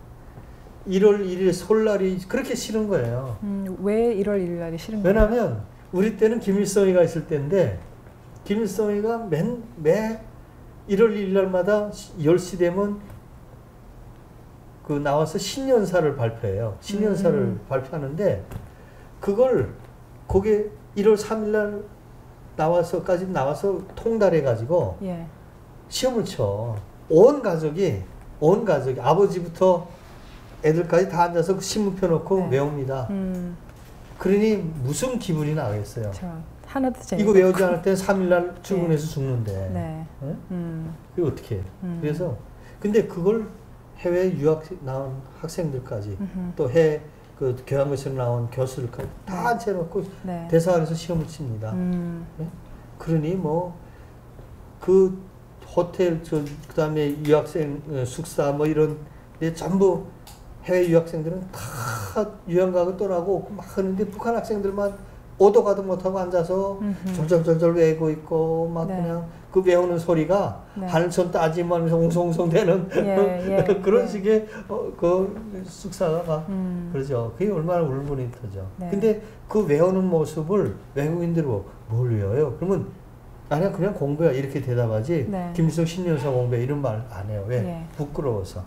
Speaker 3: 1월 1일 설날이 그렇게 싫은 거예요.
Speaker 1: 왜 1월 1일 날이 싫은 거예요?
Speaker 3: 왜냐하면 우리 때는 김일성이가 있을 때인데 김일성이가 매 1월 1일 날마다 10시 되면 그 나와서 신년사를 발표해요. 신년사를 발표하는데 그걸 거기에 1월 3일 날 나와서 통달해 가지고
Speaker 1: 예.
Speaker 3: 시험을 쳐. 온 가족이 아버지부터 애들까지 다 앉아서 그 신문 펴놓고
Speaker 1: 네.
Speaker 3: 외웁니다. 그러니 무슨 기분이 나겠어요.
Speaker 1: 하나도 재미가
Speaker 3: 이거 외우지 않을 때는 3일 날 출근해서 죽는데.
Speaker 1: 네.
Speaker 3: 네? 이거 어떻게 해? 그래서 근데 그걸 해외 유학 나온 학생들까지 또 해외 그 교양고시로 나온 교수들까지 다 앉혀놓고
Speaker 1: 네.
Speaker 3: 대사관에서 시험을 칩니다. 네? 그러니 뭐 그 호텔 그다음에 유학생 숙사 뭐 이런 데 전부 해외 유학생들은 다 유학 가고 떠나고 막 하는데 북한 학생들만 오도 가도 못하고 앉아서 졸졸졸졸 외우고 있고 막
Speaker 1: 네.
Speaker 3: 그냥 그 외우는 소리가
Speaker 1: 네.
Speaker 3: 하늘천 따지면서 웅성웅성 되는
Speaker 1: 예,
Speaker 3: 그런
Speaker 1: 예.
Speaker 3: 식의 그 숙사가 그러죠. 그게 얼마나 울분이 터져.
Speaker 1: 네.
Speaker 3: 근데 그 외우는 모습을 외국인들이 뭘 외워요? 그러면 아니야 그냥 공부야 이렇게 대답하지
Speaker 1: 네.
Speaker 3: 김일성 신년사 공부야 이런 말 안 해요. 왜?
Speaker 1: 예.
Speaker 3: 부끄러워서.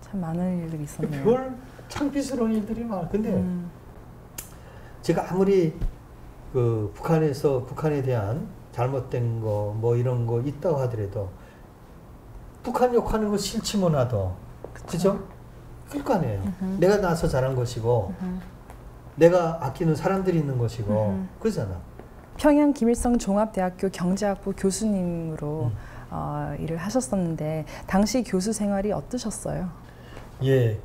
Speaker 1: 참 많은 일들이 있었네요.
Speaker 3: 별 창피스러운 일들이 많아. 근데 제가 아무리 그 북한에 대한 잘못된 거 뭐 이런 거 있다고 하더라도 북한 욕하는 거 싫지 뭐나도 그죠? 그럴 거 아니에요. 내가 나서 잘한 것이고 내가 아끼는 사람들이 있는 것이고 그러잖아.
Speaker 1: 평양 김일성 종합대학교 경제학부 교수님으로 일을 하셨었는데 당시 교수 생활이 어떠셨어요?
Speaker 3: 예,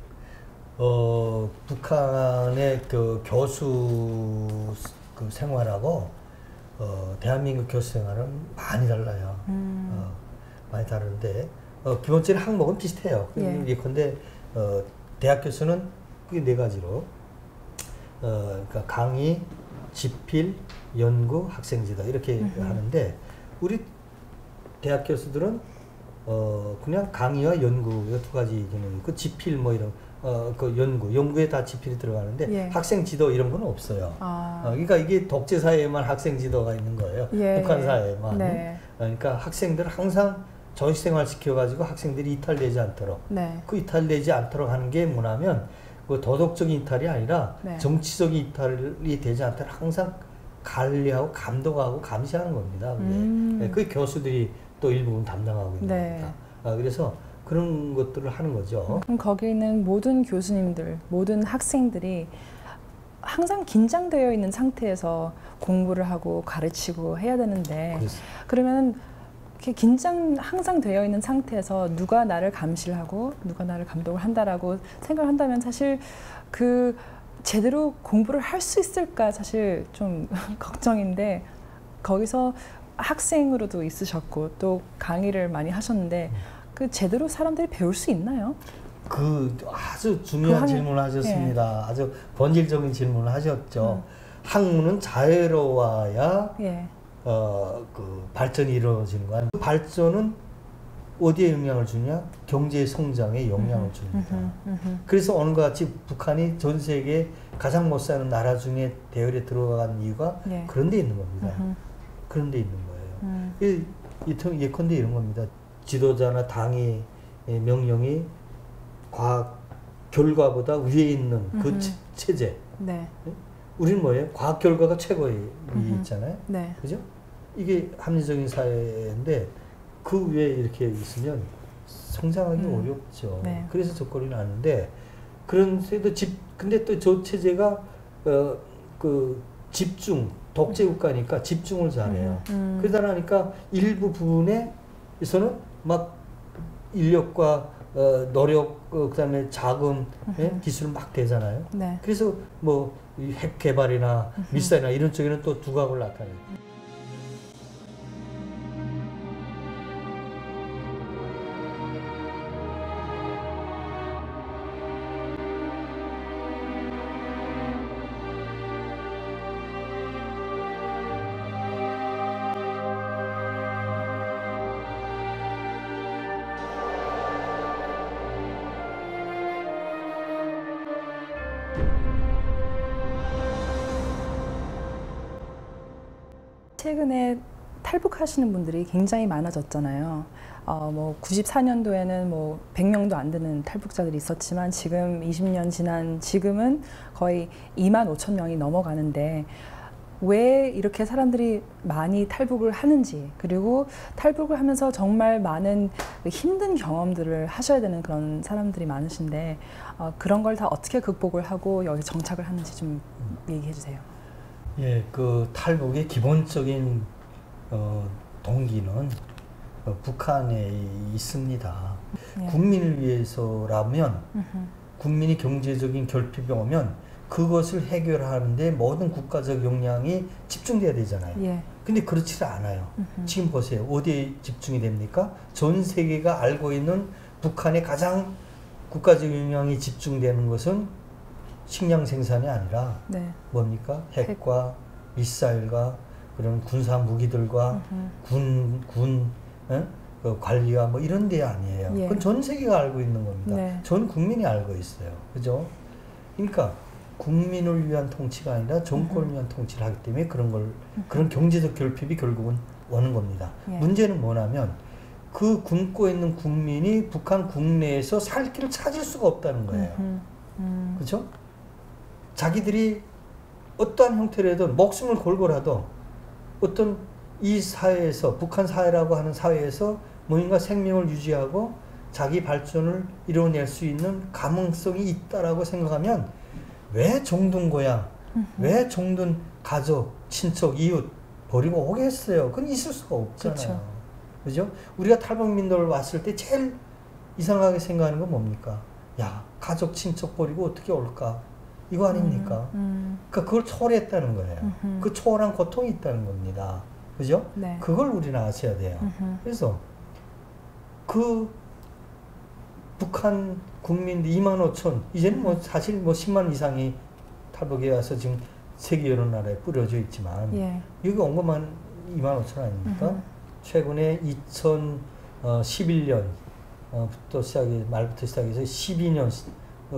Speaker 3: 북한의 그 교수 그 생활하고 대한민국 교수 생활은 많이 달라요. 많이 다른데 기본적인 항목은 비슷해요.
Speaker 1: 예.
Speaker 3: 예컨대 대학 교수는 그게 네 가지로 그러니까 강의, 집필, 연구, 학생지도 이렇게 하는데 우리 대학 교수들은 그냥 강의와 연구 두 가지 기능이 그 집필 뭐 이런 그 연구에 다 집필이 들어가는데
Speaker 1: 예.
Speaker 3: 학생 지도 이런 건 없어요. 그러니까 이게 독재 사회에만 학생 지도가 있는 거예요.
Speaker 1: 예.
Speaker 3: 북한 사회에만.
Speaker 1: 네.
Speaker 3: 그러니까 학생들 항상 전시생활 시켜가지고 학생들이 이탈되지 않도록
Speaker 1: 네.
Speaker 3: 그 이탈되지 않도록 하는 게 뭐냐면 그 도덕적인 이탈이 아니라
Speaker 1: 네. 정치적인
Speaker 3: 이탈이 되지 않도록 항상 관리하고 감독하고 감시하는 겁니다. 그게 교수들이 또 일부분 담당하고 있는
Speaker 1: 네.
Speaker 3: 겁니다. 그래서 그런 것들을 하는 거죠.
Speaker 1: 그럼 거기 있는 모든 교수님들, 모든 학생들이 항상 긴장되어 있는 상태에서 공부를 하고 가르치고 해야 되는데 그러면 이렇게 긴장 항상 되어 있는 상태에서 누가 나를 감시를 하고 누가 나를 감독을 한다라고 생각을 한다면 사실 그
Speaker 2: 제대로 공부를 할 수 있을까 사실 좀 걱정인데 거기서 학생으로도 있으셨고 또 강의를 많이 하셨는데 그 제대로 사람들이 배울 수 있나요?
Speaker 3: 그 아주 중요한 질문을 하셨습니다.
Speaker 2: 예.
Speaker 3: 아주 본질적인 질문을 하셨죠. 학문은 자유로워야
Speaker 2: 예.
Speaker 3: 그 발전이 이루어지는 거야. 그 발전은 어디에 영향을 주냐? 경제 성장에 영향을 줍니다. 그래서 오늘과 같이 북한이 전 세계 가장 못 사는 나라 중에 대열에 들어간 이유가
Speaker 2: 예.
Speaker 3: 그런 데 있는 겁니다. 그런 데 있는 거예요. 예컨대 이런 겁니다. 지도자나 당의 명령이 과학 결과보다 위에 있는 그 체제.
Speaker 2: 네.
Speaker 3: 우리는 뭐예요? 과학 결과가 최고에 위에 있잖아요.
Speaker 2: 네.
Speaker 3: 그죠? 이게 합리적인 사회인데 그 위에 이렇게 있으면 성장하기 어렵죠.
Speaker 2: 네.
Speaker 3: 그래서 적거리는 하는데 그런데도 근데 또 저 체제가 그 집중 독재 국가니까 집중을 잘해요. 그러다 보니까 일부 부분에서는 막 인력과 노력 그다음에 자금 기술을 막 대잖아요.
Speaker 2: 네.
Speaker 3: 그래서 뭐 핵 개발이나 미사일이나 이런 쪽에는 또 두각을 나타내요.
Speaker 2: 최근에 탈북하시는 분들이 굉장히 많아졌잖아요. 뭐 94년도에는 뭐 100명도 안 되는 탈북자들이 있었지만 지금 20년 지난 지금은 거의 25,000명이 넘어가는데 왜 이렇게 사람들이 많이 탈북을 하는지, 그리고 탈북을 하면서 정말 많은 힘든 경험들을 하셔야 되는 그런 사람들이 많으신데 그런 걸 다 어떻게 극복을 하고 여기 정착을 하는지 좀 얘기해 주세요.
Speaker 3: 예, 그 탈북의 기본적인 동기는 북한에 있습니다.
Speaker 2: 예.
Speaker 3: 국민을 위해서라면 국민이 경제적인 결핍이 오면 그것을 해결하는데 모든 국가적 역량이 집중돼야 되잖아요.
Speaker 2: 예.
Speaker 3: 근데 그렇지 않아요. 지금 보세요. 어디에 집중이 됩니까? 전 세계가 알고 있는 북한의 가장 국가적 역량이 집중되는 것은 식량 생산이 아니라
Speaker 2: 네.
Speaker 3: 뭡니까? 핵과 미사일과 그런 군사 무기들과 군 관리와 뭐 이런 데 아니에요.
Speaker 2: 예.
Speaker 3: 그건 전 세계가 알고 있는 겁니다.
Speaker 2: 네.
Speaker 3: 전 국민이 알고 있어요. 그죠? 그러니까 국민을 위한 통치가 아니라 정권을 위한 통치를 하기 때문에 그런 경제적 결핍이 결국은 오는 겁니다.
Speaker 2: 예.
Speaker 3: 문제는 뭐냐면 그 굶고 있는 국민이 북한 국내에서 살 길을 찾을 수가 없다는 거예요. 그렇죠? 자기들이 어떠한 형태로든 목숨을 걸고라도 어떤 이 사회에서 북한 사회라고 하는 사회에서 뭔가 생명을 유지하고 자기 발전을 이뤄낼 수 있는 가능성이 있다라고 생각하면 왜 정든 고향, 왜 정든 가족, 친척, 이웃 버리고 오겠어요? 그건 있을 수가 없잖아요. 그죠? 우리가 탈북민들 왔을 때 제일 이상하게 생각하는 건 뭡니까? 야, 가족, 친척 버리고 어떻게 올까? 이거 아닙니까? 그러니까 그걸 초월했다는 거예요. 그 초월한 고통이 있다는 겁니다. 그죠?
Speaker 2: 네.
Speaker 3: 그걸 우리는 아셔야 돼요. 그래서 그 북한 국민들 25,000, 이제는 뭐 사실 뭐 10만 이상이 탈북에 와서 지금 세계 여러 나라에 뿌려져 있지만
Speaker 2: 예.
Speaker 3: 여기 온 것만 25,000 아닙니까? 최근에 2011년 말부터 시작해서 12년,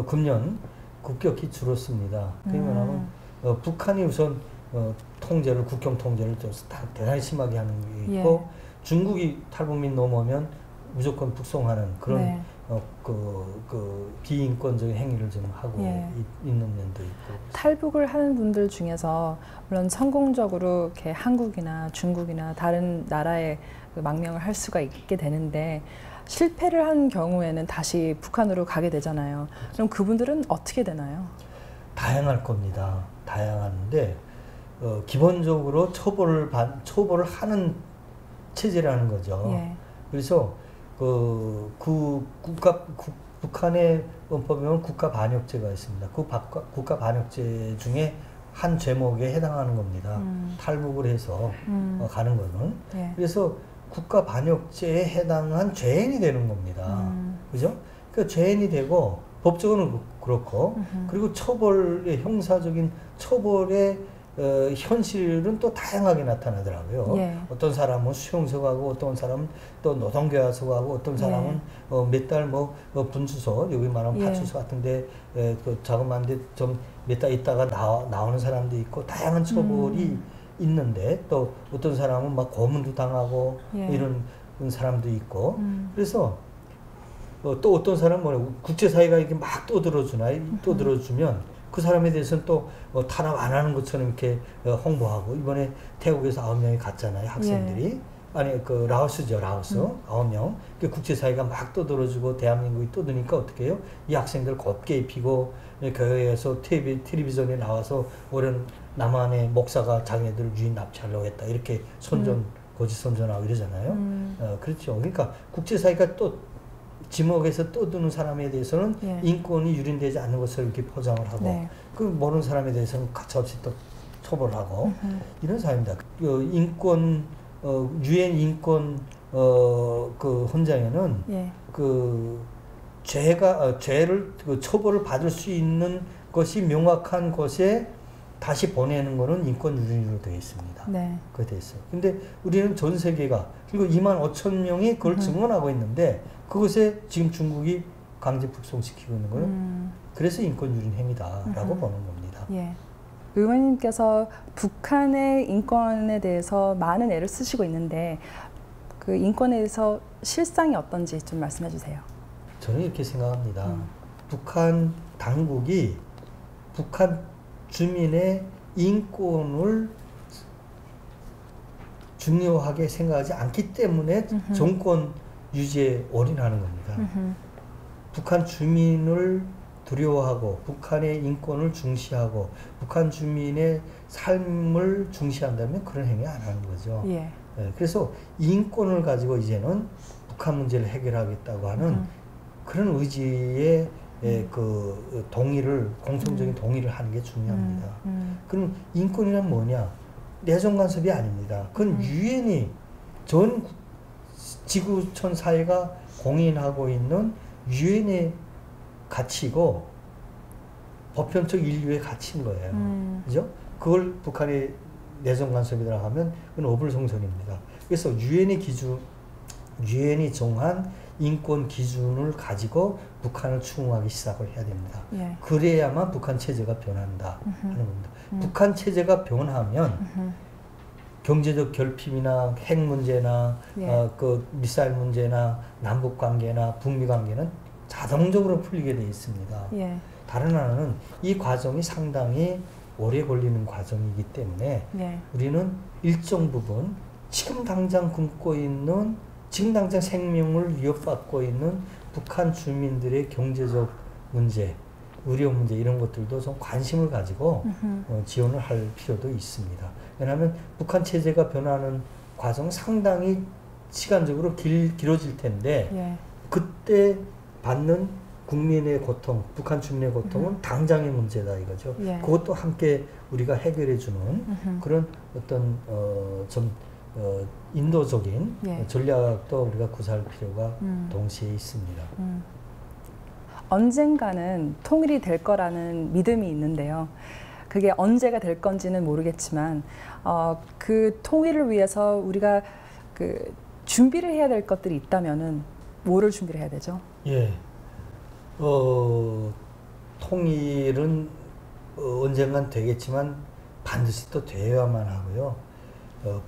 Speaker 3: 금년 급격히 줄었습니다. 그러면 북한이 우선 통제를, 국경 통제를 좀 대단히 심하게 하는 게 있고,
Speaker 2: 예.
Speaker 3: 중국이 탈북민 넘어오면 무조건 북송하는 그런
Speaker 2: 네.
Speaker 3: 그 비인권적인 행위를 좀 하고
Speaker 2: 예.
Speaker 3: 있는 면도 있고.
Speaker 2: 탈북을 하는 분들 중에서 물론 성공적으로 이렇게 한국이나 중국이나 다른 나라에 그 망명을 할 수가 있게 되는데 실패를 한 경우에는 다시 북한으로 가게 되잖아요. 그럼 그분들은 어떻게 되나요?
Speaker 3: 다양할 겁니다. 다양한데 기본적으로 초벌을 하는 체제라는 거죠.
Speaker 2: 예.
Speaker 3: 그래서 그 북한의 헌법에 보면 국가반역죄가 있습니다. 그 국가반역죄 중에 한 제목에 해당하는 겁니다. 탈북을 해서 가는 거는.
Speaker 1: 예.
Speaker 3: 그래서 국가반역죄에 해당한 죄인이 되는 겁니다. 그죠? 그러니까 죄인이 되고 법적으로는 그렇고 그리고 처벌의 형사적인 처벌의 현실은 또 다양하게 나타나더라고요.
Speaker 1: 예.
Speaker 3: 어떤 사람은 수용소 가고 어떤 사람은 또 노동교화소 가고 어떤 사람은 몇 달 분주소 여기 말하면
Speaker 1: 예.
Speaker 3: 파출소 같은데 그 자그마한데 좀 몇 달 있다가 나오는 사람도 있고 다양한 처벌이 있는데 또 어떤 사람은 막 고문도 당하고
Speaker 1: 예.
Speaker 3: 이런 사람도 있고 그래서 또 어떤 사람은 국제사회가 이렇게 막 떠들어주면 그 사람에 대해서는 또 탄압 안 하는 것처럼 이렇게 홍보하고 이번에 태국에서 9명이 갔잖아요 학생들이. 아니 그 라오스죠 라오스 9명. 그 국제사회가 막 떠들어주고 대한민국이 떠드니까 어떻게 해요? 이 학생들 곱게 입히고 교회에서 텔레비전에 나와서 오랜 남한의 목사가 자기네들 유인 납치하려고 했다 이렇게 거짓 선전하고 이러잖아요. 그렇죠. 그러니까 국제사회가 또 지목에서 떠드는 사람에 대해서는
Speaker 1: 예.
Speaker 3: 인권이 유린되지 않는 것을 이렇게 포장을 하고
Speaker 1: 네.
Speaker 3: 그 모르는 사람에 대해서는 가차없이 또 처벌하고 이런 사회입니다. 인권 유엔 인권 그 헌장에는
Speaker 1: 예.
Speaker 3: 그 죄를 그 처벌을 받을 수 있는 것이 명확한 것에 다시 보내는 거는 인권 유린으로 되어 있습니다.
Speaker 1: 네.
Speaker 3: 그게 되어 있어요. 근데 우리는 전 세계가 그리고 25,000명이 그걸 증언하고 있는데 그것에 지금 중국이 강제 북송시키고 있는 거는 그래서 인권 유린 행위다라고 보는 겁니다.
Speaker 1: 예. 의원님께서 북한의 인권에 대해서 많은 애를 쓰시고 있는데 그 인권에 대해서 실상이 어떤지 좀 말씀해 주세요.
Speaker 3: 저는 이렇게 생각합니다. 북한 당국이 북한 주민의 인권을 중요하게 생각하지 않기 때문에 정권 유지에 올인하는 겁니다. 북한 주민을 두려워하고 북한의 인권을 중시하고 북한 주민의 삶을 중시한다면 그런 행위 안 하는 거죠.
Speaker 1: 예.
Speaker 3: 그래서 인권을 가지고 이제는 북한 문제를 해결하겠다고 하는 그런 의지의 그 동의를 공통적인 동의를 하는 게 중요합니다. 그럼 인권이란 뭐냐? 내정 간섭이 아닙니다. 그건 유엔이 전 지구촌 사회가 공인하고 있는 유엔의 가치고 보편적 인류의 가치인 거예요. 그죠? 그걸 북한이 내정 간섭이라고 하면 그건 어불성설입니다. 그래서 유엔이 정한 인권 기준을 가지고 북한을 추궁하기 시작을 해야 됩니다.
Speaker 1: 예.
Speaker 3: 그래야만 북한 체제가 변한다 하는 겁니다. 북한 체제가 변하면 경제적 결핍이나 핵 문제나
Speaker 1: 예.
Speaker 3: 그 미사일 문제나 남북 관계나 북미 관계는 자동적으로 풀리게 되어 있습니다.
Speaker 1: 예.
Speaker 3: 다른 하나는 이 과정이 상당히 오래 걸리는 과정이기 때문에
Speaker 1: 예.
Speaker 3: 우리는 일정 부분 지금 당장 지금 당장 생명을 위협받고 있는 북한 주민들의 경제적 문제, 의료 문제 이런 것들도 좀 관심을 가지고 지원을 할 필요도 있습니다. 왜냐하면 북한 체제가 변하는 과정은 상당히 시간적으로 길어질 텐데
Speaker 1: 예.
Speaker 3: 그때 받는 국민의 고통, 북한 주민의 고통은 당장의 문제다 이거죠.
Speaker 1: 예.
Speaker 3: 그것도 함께 우리가 해결해주는 그런 어떤 인도적인
Speaker 1: 예.
Speaker 3: 전략도 우리가 구사할 필요가 동시에 있습니다.
Speaker 1: 언젠가는 통일이 될 거라는 믿음이 있는데요. 그게 언제가 될 건지는 모르겠지만 그 통일을 위해서 우리가 그 준비를 해야 될 것들이 있다면은 뭐를 준비를 해야 되죠?
Speaker 3: 예, 통일은 언젠간 되겠지만 반드시 또 되어야만 하고요.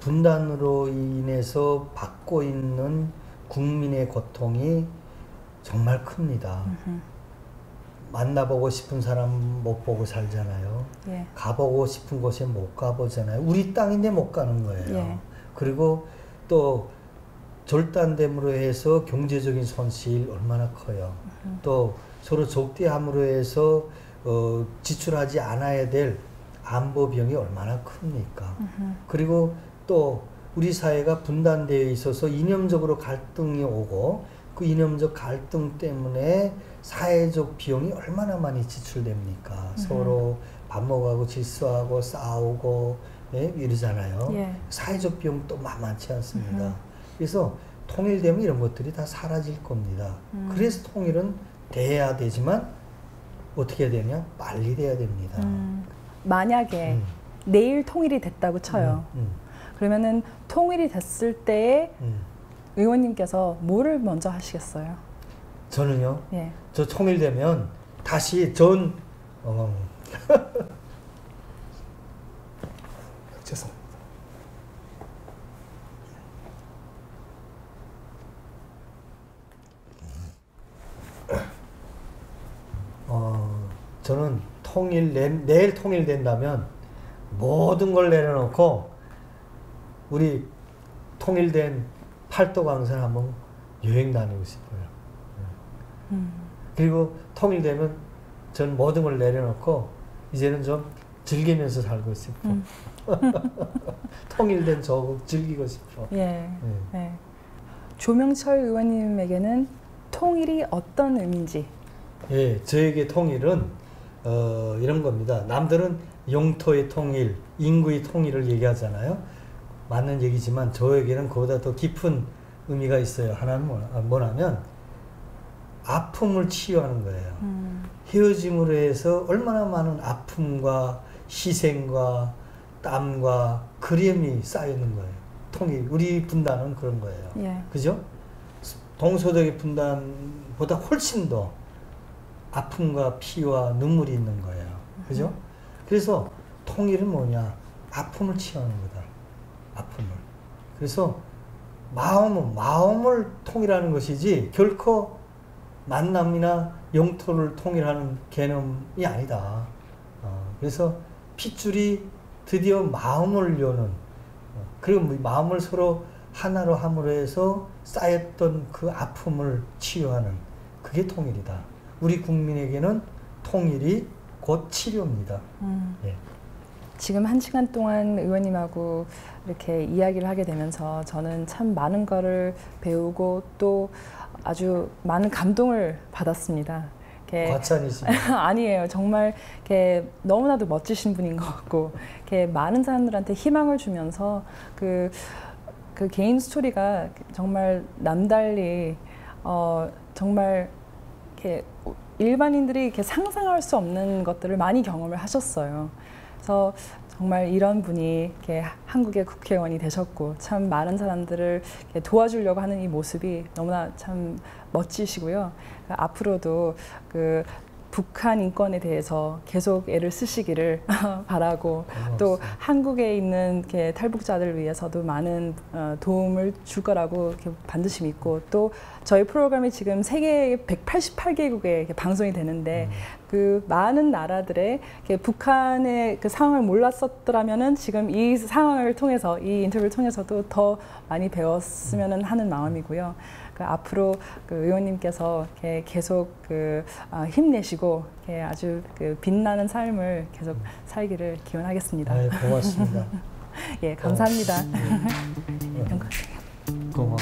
Speaker 3: 분단으로 인해서 받고 있는 국민의 고통이 정말 큽니다. 만나보고 싶은 사람 못 보고 살잖아요.
Speaker 1: 예.
Speaker 3: 가보고 싶은 곳에 못 가보잖아요. 우리 땅인데 못 가는 거예요.
Speaker 1: 예.
Speaker 3: 그리고 또 절단됨으로 해서 경제적인 손실 얼마나 커요. 또 서로 적대함으로 해서 지출하지 않아야 될 안보 비용이 얼마나 큽니까? 그리고 또 우리 사회가 분단되어 있어서 이념적으로 갈등이 오고 그 이념적 갈등 때문에 사회적 비용이 얼마나 많이 지출됩니까? 서로 밥 먹어가고 질서하고 싸우고 예? 이러잖아요.
Speaker 1: 예.
Speaker 3: 사회적 비용도 만만치 않습니다. 그래서 통일되면 이런 것들이 다 사라질 겁니다. 그래서 통일은 돼야 되지만 어떻게 해야 되냐? 빨리 돼야 됩니다.
Speaker 1: 만약에 내일 통일이 됐다고 쳐요. 그러면은 통일이 됐을 때에 의원님께서 뭐를 먼저 하시겠어요?
Speaker 3: 저는요.
Speaker 1: 예.
Speaker 3: 저 통일되면 다시 죄송합니다. 저는 내일 통일된다면 모든 걸 내려놓고 우리 통일된 팔도 강산 한번 여행 다니고 싶어요. 그리고 통일되면 전 모든 걸 내려놓고 이제는 좀 즐기면서 살고 싶어. 통일된 조국 즐기고 싶어.
Speaker 1: 예. 예. 조명철 의원님에게는 통일이 어떤 의미인지.
Speaker 3: 예, 저에게 통일은 이런 겁니다. 남들은 영토의 통일, 인구의 통일을 얘기하잖아요. 맞는 얘기지만 저에게는 그보다 더 깊은 의미가 있어요. 하나는 뭐냐면 아픔을 치유하는 거예요. 헤어짐으로 해서 얼마나 많은 아픔과 희생과 땀과 그리움이 쌓이는 거예요. 통일, 우리 분단은 그런 거예요.
Speaker 1: 예.
Speaker 3: 그죠? 동서독의 분단보다 훨씬 더 아픔과 피와 눈물이 있는 거예요. 그죠? 그래서 통일은 뭐냐? 아픔을 치유하는 거다. 아픔을. 그래서 마음을 통일하는 것이지 결코 만남이나 영토를 통일하는 개념이 아니다. 그래서 핏줄이 드디어 마음을 여는, 그리고 마음을 서로 하나로 함으로 해서 쌓였던 그 아픔을 치유하는, 그게 통일이다. 우리 국민에게는 통일이 곧 치료입니다. 예.
Speaker 1: 지금 1시간 동안 의원님하고 이렇게 이야기를 하게 되면서 저는 참 많은 거를 배우고 또 아주 많은 감동을 받았습니다.
Speaker 3: 과찬이십니다.
Speaker 1: 아니에요. 정말 이렇게 너무나도 멋지신 분인 것 같고, 이렇게 많은 사람들한테 희망을 주면서 그 개인 스토리가 정말 남달리 정말 이렇게 일반인들이 이렇게 상상할 수 없는 것들을 많이 경험을 하셨어요. 그래서 정말 이런 분이 이렇게 한국의 국회의원이 되셨고 참 많은 사람들을 이렇게 도와주려고 하는 이 모습이 너무나 참 멋지시고요. 앞으로도 그 북한 인권에 대해서 계속 애를 쓰시기를 바라고, 또 한국에 있는 이렇게 탈북자들을 위해서도 많은 도움을 줄 거라고 이렇게 반드시 믿고, 또 저희 프로그램이 지금 세계 188개국에 방송이 되는데 그 많은 나라들의 북한의 그 상황을 몰랐었더라면은 지금 이 상황을 통해서, 이 인터뷰를 통해서도 더 많이 배웠으면 하는 마음이고요. 앞으로 그 의원님께서 이렇게 계속 힘내시고 이렇게 아주 빛나는 삶을 계속 살기를 기원하겠습니다.
Speaker 3: 네, 고맙습니다.
Speaker 1: 예, 감사합니다.
Speaker 3: 고마워.